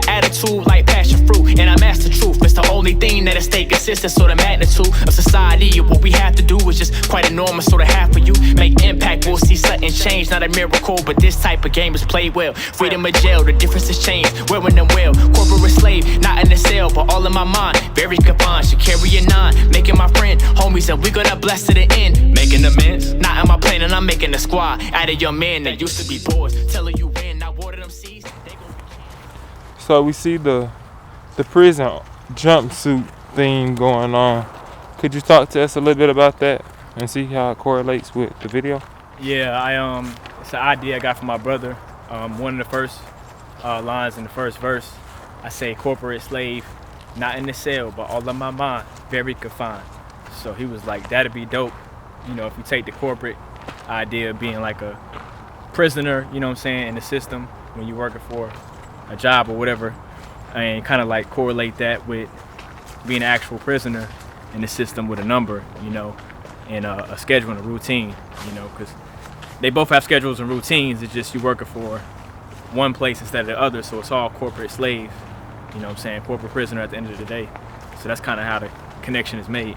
got attitude like passion fruit, and I master truth. It's the only thing that'll stay consistent. So the magnitude of society, what we have to do is just quite enormous. So to have for you make impact, we'll see something change. Not a miracle, but this type of game is played well. Freedom of jail, the difference is changed. Wearing them well. Corporate slave, not in the cell, but all in my mind. Very confined, should carry a 9. Making my friend, homies, and we gonna bless to the end. Making amends, not in my plane, and I'm making a squad. Out of your men that used to be boys, telling you when I water them seeds. So we see the prison jumpsuit thing going on. Could you talk to us a little bit about that and see how it correlates with the video? Yeah, it's an idea I got from my brother. One of the first lines in the first verse, I say corporate slave, not in the cell, but all of my mind, very confined. So he was like, that'd be dope, you know, if you take the corporate idea of being like a prisoner, you know what I'm saying, in the system when you're working for a job or whatever, and kind of like correlate that with being an actual prisoner in the system with a number, you know, and a schedule and a routine, you know, because they both have schedules and routines. It's just you're working for one place instead of the other, so it's all corporate slave, you know what I'm saying, corporate prisoner at the end of the day. So that's kind of how the connection is made.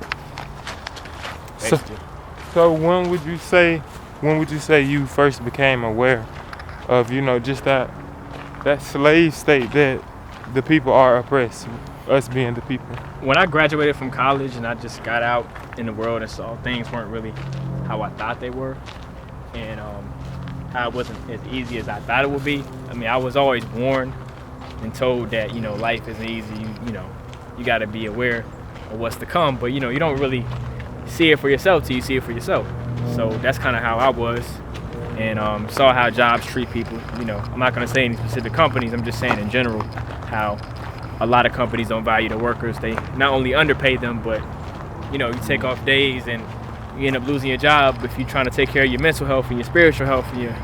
So when would you say you first became aware of, you know, just that slave state that the people are oppressed, us being the people? When I graduated from college and I just got out in the world and saw things weren't really how I thought they were, and how it wasn't as easy as I thought it would be. I mean, I was always warned and told that, you know, life isn't easy. You know, you got to be aware of what's to come, but you know, you don't really see it for yourself till you see it for yourself. So that's kind of how I was, and saw how jobs treat people. You know, I'm not going to say any specific companies, I'm just saying in general how a lot of companies don't value their workers. They not only underpay them, but you know, you take off days and you end up losing your job if you're trying to take care of your mental health and your spiritual health and your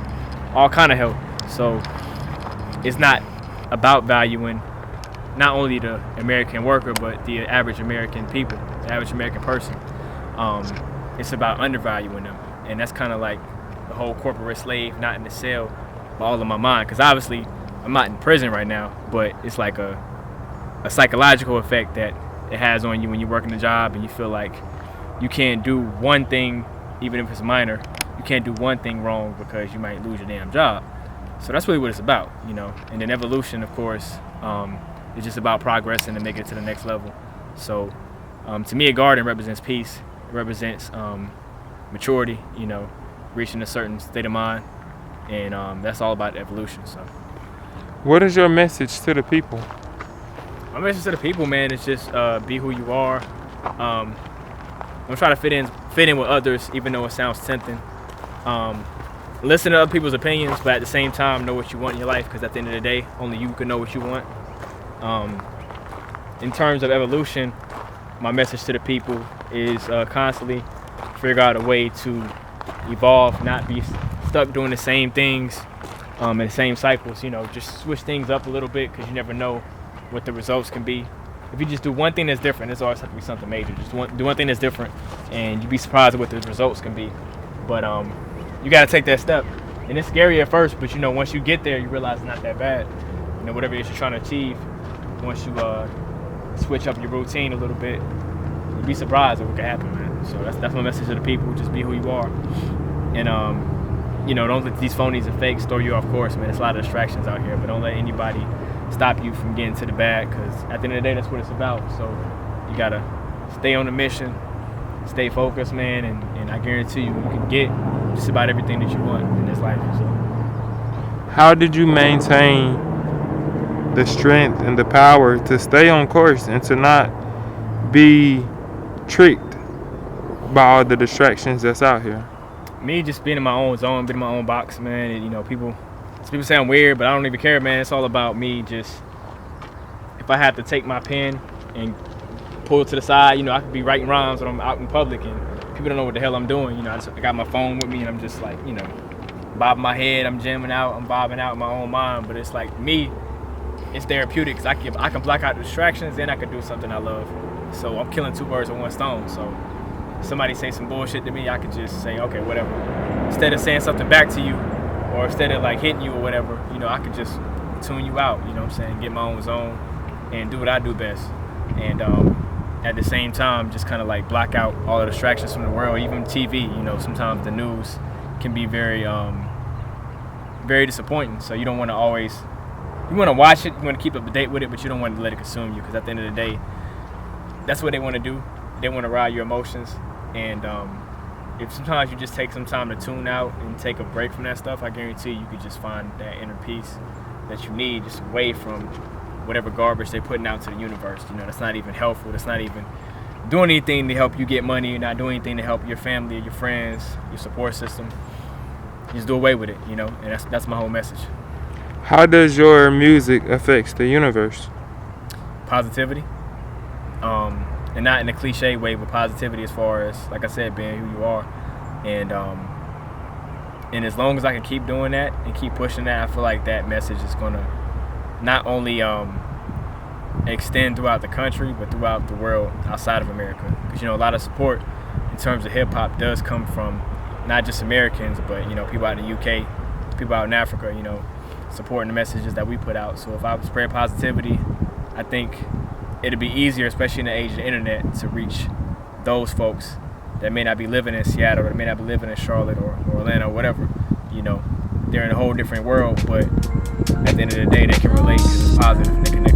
all kind of health. So it's not about valuing not only the American worker, but the average American people, the average American person. It's about undervaluing them, and that's kind of like the whole corporate slave, not in the cell, but all in my mind. Because obviously I'm not in prison right now, but it's like a psychological effect that it has on you when you're working a job and you feel like you can't do one thing, even if it's minor. You can't do one thing wrong because you might lose your damn job. So that's really what it's about, you know. And then evolution, of course, is just about progressing and making it to the next level. So to me, a garden represents peace. It represents maturity, you know, reaching a certain state of mind. And that's all about evolution. So, what is your message to the people? My message to the people, man, is just be who you are. Don't try to fit in with others, even though it sounds tempting. Listen to other people's opinions, but at the same time, know what you want in your life, because at the end of the day, only you can know what you want. In terms of evolution, my message to the people is constantly figure out a way to evolve, not be stuck doing the same things and the same cycles. You know, just switch things up a little bit, because you never know what the results can be. If you just do one thing that's different, it's always have to be something major. Just do one thing that's different, and you'd be surprised at what the results can be. But you got to take that step, and it's scary at first. But you know, once you get there, you realize it's not that bad. You know, whatever it is you're trying to achieve, once you switch up your routine a little bit, you'd be surprised at what can happen, man. So that's my message to the people: just be who you are, and you know, don't let these phonies and fakes throw you off course, man. There's a lot of distractions out here, but don't let anybody stop you from getting to the bag, because at the end of the day, that's what it's about. So you gotta stay on the mission, stay focused, man, and I guarantee you can get just about everything that you want in this life. So, how did you maintain the strength and the power to stay on course and to not be tricked by all the distractions that's out here? Me just being in my own zone, being in my own box, man. And, you know, people say I'm weird, but I don't even care, man. It's all about me. Just, if I have to take my pen and pull it to the side, you know, I could be writing rhymes when I'm out in public and people don't know what the hell I'm doing. You know, I got my phone with me and I'm just like, you know, bobbing my head, I'm jamming out, I'm bobbing out in my own mind. But it's like me, it's therapeutic, because I can block out the distractions and I can do something I love. So I'm killing two birds with one stone. So if somebody say some bullshit to me, I can just say, okay, whatever. Instead of saying something back to you, or instead of like hitting you or whatever, you know, I could just tune you out, you know what I'm saying, get my own zone and do what I do best. And at the same time, just kind of like block out all the distractions from the world, even TV. You know, sometimes the news can be very, very disappointing. So you don't want to always, you want to watch it, you want to keep up to date with it, but you don't want to let it consume you, because at the end of the day, that's what they want to do. They want to ride your emotions. And if sometimes you just take some time to tune out and take a break from that stuff, I guarantee you could just find that inner peace that you need, just away from whatever garbage they're putting out to the universe. You know, that's not even helpful. That's not even doing anything to help you get money. You're not doing anything to help your family, your friends, your support system. Just do away with it, you know, and that's my whole message. How does your music affect the universe? Positivity. And not in a cliche way, but positivity as far as, like I said, being who you are. And as long as I can keep doing that and keep pushing that, I feel like that message is going to not only extend throughout the country, but throughout the world outside of America. Because, you know, a lot of support in terms of hip-hop does come from not just Americans, but, you know, people out in the UK, people out in Africa, you know, supporting the messages that we put out. So if I spread positivity, I think it'd be easier, especially in the age of the internet, to reach those folks that may not be living in Seattle, or that may not be living in Charlotte or Atlanta or whatever. You know, they're in a whole different world, but at the end of the day, they can relate because it's positive and they connect.